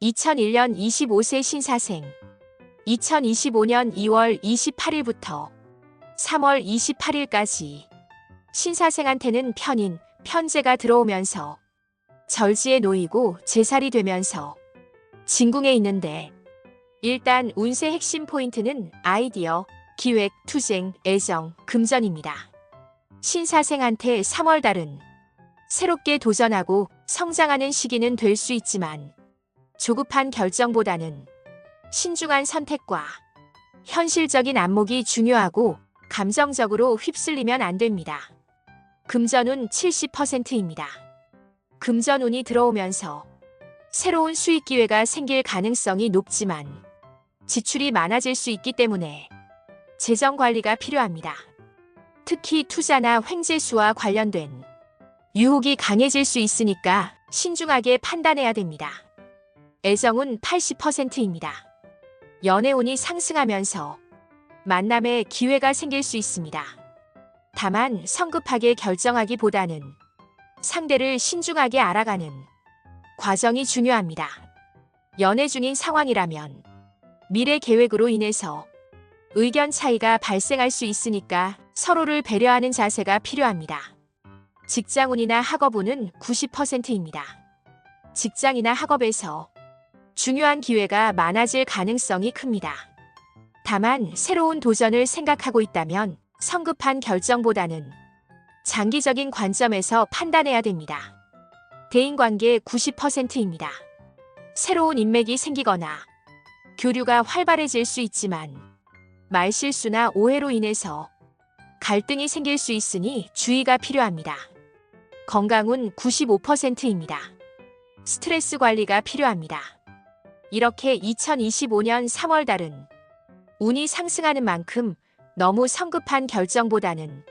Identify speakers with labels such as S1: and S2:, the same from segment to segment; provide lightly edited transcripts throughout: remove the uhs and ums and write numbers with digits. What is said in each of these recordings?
S1: 2001년 25세 신사생. 2025년 2월 28일부터 3월 28일까지 신사생한테는 편인, 편제가 들어오면서 절지에 놓이고 제살이 되면서 진궁에 있는데, 일단 운세 핵심 포인트는 아이디어, 기획, 투쟁, 애정, 금전입니다. 신사생한테 3월달은 새롭게 도전하고 성장하는 시기는 될 수 있지만 조급한 결정보다는 신중한 선택과 현실적인 안목이 중요하고 감정적으로 휩쓸리면 안 됩니다. 금전운 70%입니다. 금전운이 들어오면서 새로운 수익 기회가 생길 가능성이 높지만 지출이 많아질 수 있기 때문에 재정 관리가 필요합니다. 특히 투자나 횡재수와 관련된 유혹이 강해질 수 있으니까 신중하게 판단해야 됩니다. 애정운 80%입니다. 연애운이 상승하면서 만남의 기회가 생길 수 있습니다. 다만 성급하게 결정하기보다는 상대를 신중하게 알아가는 과정이 중요합니다. 연애 중인 상황이라면 미래 계획으로 인해서 의견 차이가 발생할 수 있으니까 서로를 배려하는 자세가 필요합니다. 직장운이나 학업운은 90%입니다. 직장이나 학업에서 중요한 기회가 많아질 가능성이 큽니다. 다만 새로운 도전을 생각하고 있다면 성급한 결정보다는 장기적인 관점에서 판단해야 됩니다. 대인관계 90%입니다. 새로운 인맥이 생기거나 교류가 활발해질 수 있지만 말실수나 오해로 인해서 갈등이 생길 수 있으니 주의가 필요합니다. 건강운 95%입니다. 스트레스 관리가 필요합니다. 이렇게 2025년 3월달은 운이 상승하는 만큼 너무 성급한 결정보다는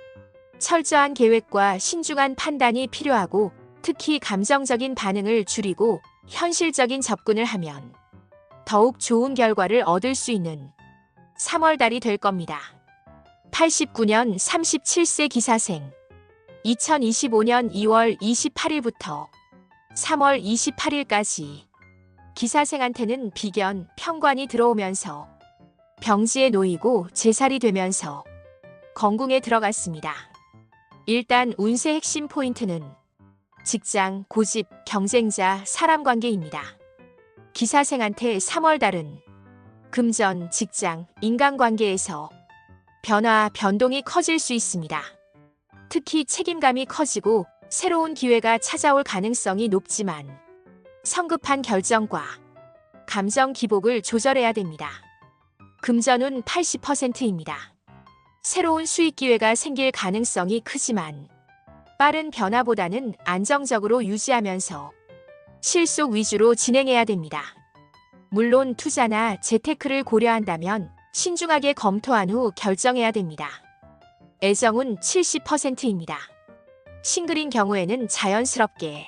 S1: 철저한 계획과 신중한 판단이 필요하고, 특히 감정적인 반응을 줄이고 현실적인 접근을 하면 더욱 좋은 결과를 얻을 수 있는 3월달이 될 겁니다. 89년 37세 기사생. 2025년 2월 28일부터 3월 28일까지 기사생한테는 비견, 편관이 들어오면서 병지에 놓이고 제살이 되면서 건궁에 들어갔습니다. 일단 운세 핵심 포인트는 직장, 고집, 경쟁자, 사람관계입니다. 기사생한테 3월달은 금전, 직장, 인간관계에서 변화, 변동이 커질 수 있습니다. 특히 책임감이 커지고 새로운 기회가 찾아올 가능성이 높지만 성급한 결정과 감정 기복을 조절해야 됩니다. 금전운 80%입니다. 새로운 수익 기회가 생길 가능성이 크지만 빠른 변화보다는 안정적으로 유지하면서 실속 위주로 진행해야 됩니다. 물론 투자나 재테크를 고려한다면 신중하게 검토한 후 결정해야 됩니다. 애정운 70%입니다. 싱글인 경우에는 자연스럽게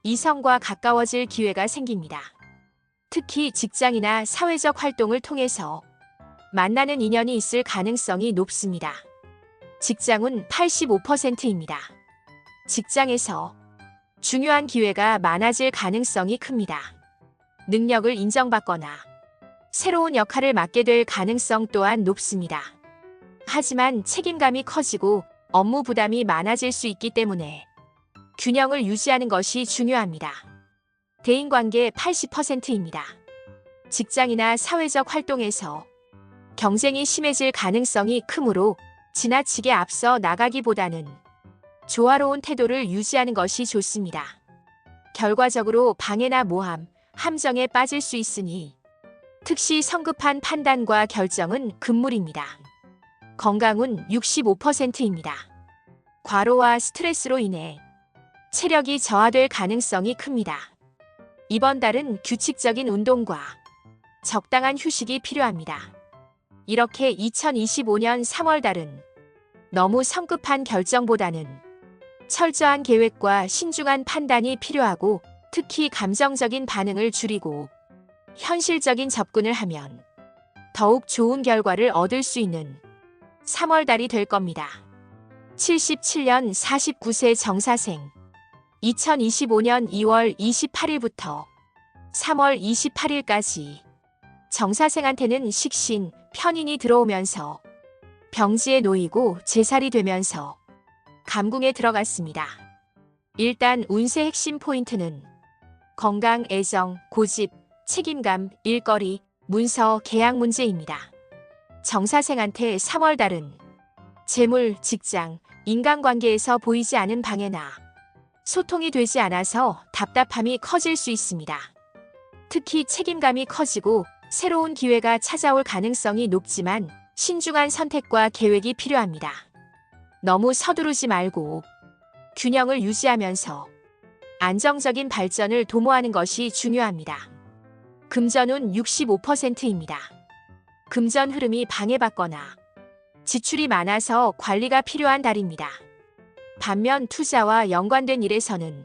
S1: 이성과 가까워질 기회가 생깁니다. 특히 직장이나 사회적 활동을 통해서 만나는 인연이 있을 가능성이 높습니다. 직장운 85%입니다. 직장에서 중요한 기회가 많아질 가능성이 큽니다. 능력을 인정받거나 새로운 역할을 맡게 될 가능성 또한 높습니다. 하지만 책임감이 커지고 업무 부담이 많아질 수 있기 때문에 균형을 유지하는 것이 중요합니다. 대인관계 80%입니다. 직장이나 사회적 활동에서 경쟁이 심해질 가능성이 크므로 지나치게 앞서 나가기보다는 조화로운 태도를 유지하는 것이 좋습니다. 결과적으로 방해나 모함, 함정에 빠질 수 있으니 특히 성급한 판단과 결정은 금물입니다. 건강운 65%입니다. 과로와 스트레스로 인해 체력이 저하될 가능성이 큽니다. 이번 달은 규칙적인 운동과 적당한 휴식이 필요합니다. 이렇게 2025년 3월달은 너무 성급한 결정보다는 철저한 계획과 신중한 판단이 필요하고, 특히 감정적인 반응을 줄이고 현실적인 접근을 하면 더욱 좋은 결과를 얻을 수 있는 3월달이 될 겁니다. 77년 49세 정사생. 2025년 2월 28일부터 3월 28일까지 정사생한테는 식신, 편인이 들어오면서 병지에 놓이고 제살이 되면서 감궁에 들어갔습니다. 일단 운세 핵심 포인트는 건강, 애정, 고집, 책임감, 일거리, 문서, 계약 문제입니다. 정사생한테 3월달은 재물, 직장, 인간관계에서 보이지 않은 방해나 소통이 되지 않아서 답답함이 커질 수 있습니다. 특히 책임감이 커지고 새로운 기회가 찾아올 가능성이 높지만 신중한 선택과 계획이 필요합니다. 너무 서두르지 말고 균형을 유지하면서 안정적인 발전을 도모하는 것이 중요합니다. 금전운 65%입니다. 금전 흐름이 방해받거나 지출이 많아서 관리가 필요한 달입니다. 반면 투자와 연관된 일에서는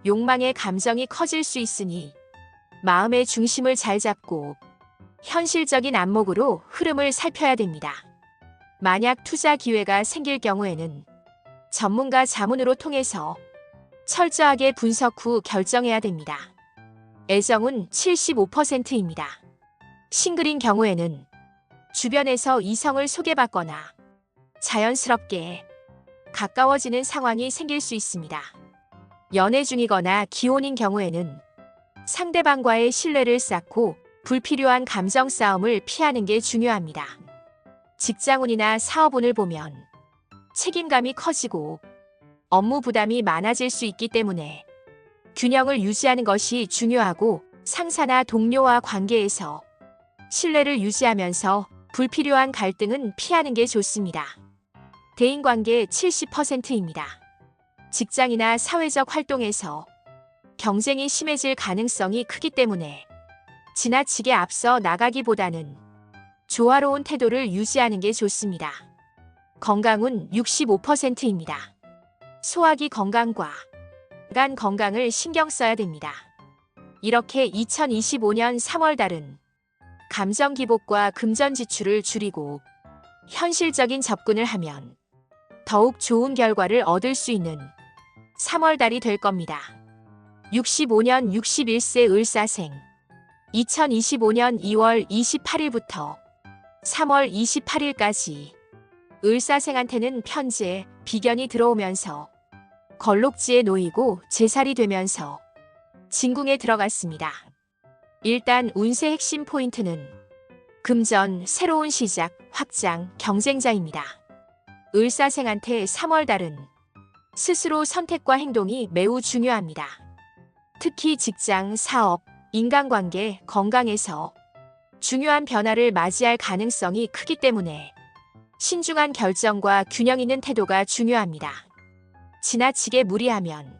S1: 욕망의 감정이 커질 수 있으니 마음의 중심을 잘 잡고 현실적인 안목으로 흐름을 살펴야 됩니다. 만약 투자 기회가 생길 경우에는 전문가 자문으로 통해서 철저하게 분석 후 결정해야 됩니다. 애정은 75%입니다. 싱글인 경우에는 주변에서 이성을 소개받거나 자연스럽게 가까워지는 상황이 생길 수 있습니다. 연애 중이거나 기혼인 경우에는 상대방과의 신뢰를 쌓고 불필요한 감정 싸움을 피하는 게 중요합니다. 직장운이나 사업운을 보면 책임감이 커지고 업무 부담이 많아질 수 있기 때문에 균형을 유지하는 것이 중요하고 상사나 동료와 관계에서 신뢰를 유지하면서 불필요한 갈등은 피하는 게 좋습니다. 대인관계 70%입니다. 직장이나 사회적 활동에서 경쟁이 심해질 가능성이 크기 때문에 지나치게 앞서 나가기보다는 조화로운 태도를 유지하는 게 좋습니다. 건강은 65%입니다. 소화기 건강과 간 건강을 신경 써야 됩니다. 이렇게 2025년 3월달은 감정 기복과 금전 지출을 줄이고 현실적인 접근을 하면 더욱 좋은 결과를 얻을 수 있는 3월달이 될 겁니다. 65년 61세 을사생 2025년 2월 28일부터 3월 28일까지 을사생한테는 편재, 비견이 들어오면서 걸록지에 놓이고 제살이 되면서 진궁에 들어갔습니다. 일단 운세 핵심 포인트는 금전, 새로운 시작, 확장, 경쟁자입니다. 을사생한테 3월달은 스스로 선택과 행동이 매우 중요합니다. 특히 직장, 사업, 인간관계, 건강에서 중요한 변화를 맞이할 가능성이 크기 때문에 신중한 결정과 균형 있는 태도가 중요합니다. 지나치게 무리하면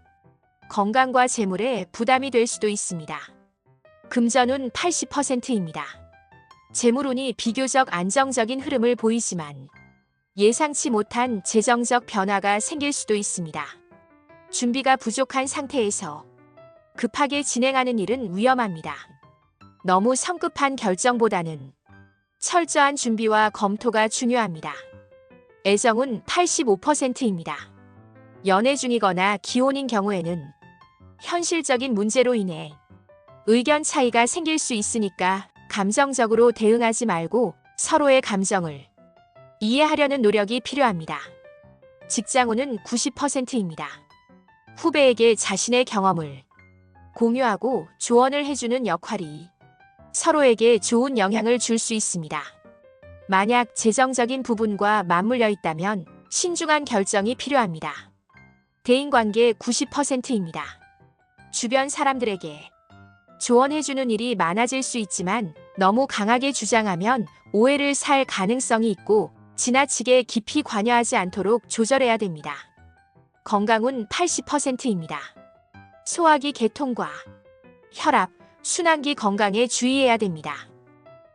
S1: 건강과 재물에 부담이 될 수도 있습니다. 금전운 80%입니다. 재물운이 비교적 안정적인 흐름을 보이지만 예상치 못한 재정적 변화가 생길 수도 있습니다. 준비가 부족한 상태에서 급하게 진행하는 일은 위험합니다. 너무 성급한 결정보다는 철저한 준비와 검토가 중요합니다. 애정은 85%입니다. 연애 중이거나 기혼인 경우에는 현실적인 문제로 인해 의견 차이가 생길 수 있으니까 감정적으로 대응하지 말고 서로의 감정을 이해하려는 노력이 필요합니다. 직장운은 90%입니다. 후배에게 자신의 경험을 공유하고 조언을 해주는 역할이 서로에게 좋은 영향을 줄 수 있습니다. 만약 재정적인 부분과 맞물려 있다면 신중한 결정이 필요합니다. 대인관계 90%입니다. 주변 사람들에게 조언해주는 일이 많아질 수 있지만 너무 강하게 주장하면 오해를 살 가능성이 있고 지나치게 깊이 관여하지 않도록 조절해야 됩니다. 건강운 80%입니다. 소화기 개통과 혈압, 순환기 건강에 주의해야 됩니다.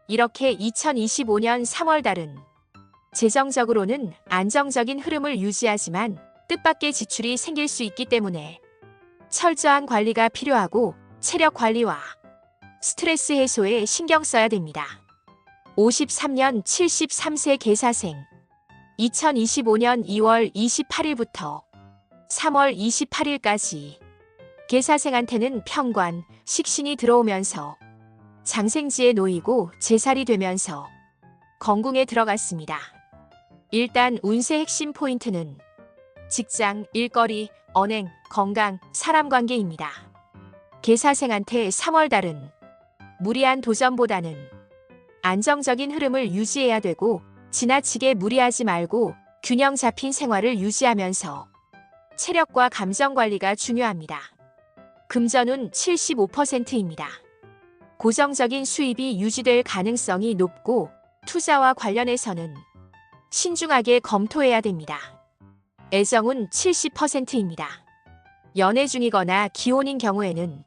S1: 이렇게 2025년 3월달은 재정적으로는 안정적인 흐름을 유지하지만 뜻밖의 지출이 생길 수 있기 때문에 철저한 관리가 필요하고 체력 관리와 스트레스 해소에 신경 써야 됩니다. 53년 73세 계사생 2025년 2월 28일부터 3월 28일까지 계사생한테는 편관, 식신이 들어오면서 장생지에 놓이고 제살이 되면서 건궁에 들어갔습니다. 일단 운세 핵심 포인트는 직장, 일거리, 언행, 건강, 사람관계입니다. 계사생한테 3월달은 무리한 도전보다는 안정적인 흐름을 유지해야 되고 지나치게 무리하지 말고 균형 잡힌 생활을 유지하면서 체력과 감정 관리가 중요합니다. 금전운 75%입니다. 고정적인 수입이 유지될 가능성이 높고 투자와 관련해서는 신중하게 검토해야 됩니다. 애정운 70%입니다. 연애 중이거나 기혼인 경우에는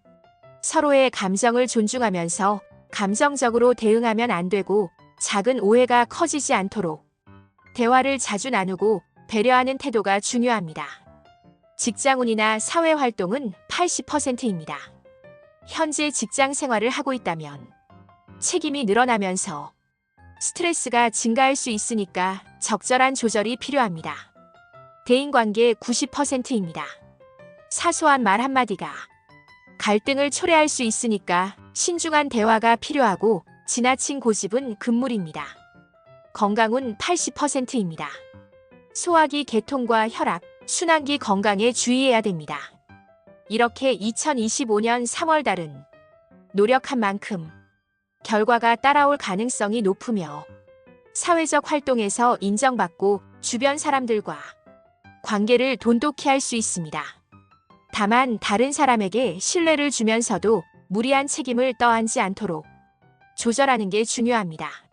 S1: 서로의 감정을 존중하면서 감정적으로 대응하면 안 되고 작은 오해가 커지지 않도록 대화를 자주 나누고 배려하는 태도가 중요합니다. 직장운이나 사회활동은 80%입니다. 현재 직장 생활을 하고 있다면 책임이 늘어나면서 스트레스가 증가할 수 있으니까 적절한 조절이 필요합니다. 대인관계 90%입니다. 사소한 말 한마디가 갈등을 초래할 수 있으니까 신중한 대화가 필요하고 지나친 고집은 금물입니다. 건강운 80%입니다. 소화기 개통과 혈압, 순환기 건강에 주의해야 됩니다. 이렇게 2025년 3월달은 노력한 만큼 결과가 따라올 가능성이 높으며 사회적 활동에서 인정받고 주변 사람들과 관계를 돈독히 할 수 있습니다. 다만 다른 사람에게 신뢰를 주면서도 무리한 책임을 떠안지 않도록 조절하는 게 중요합니다.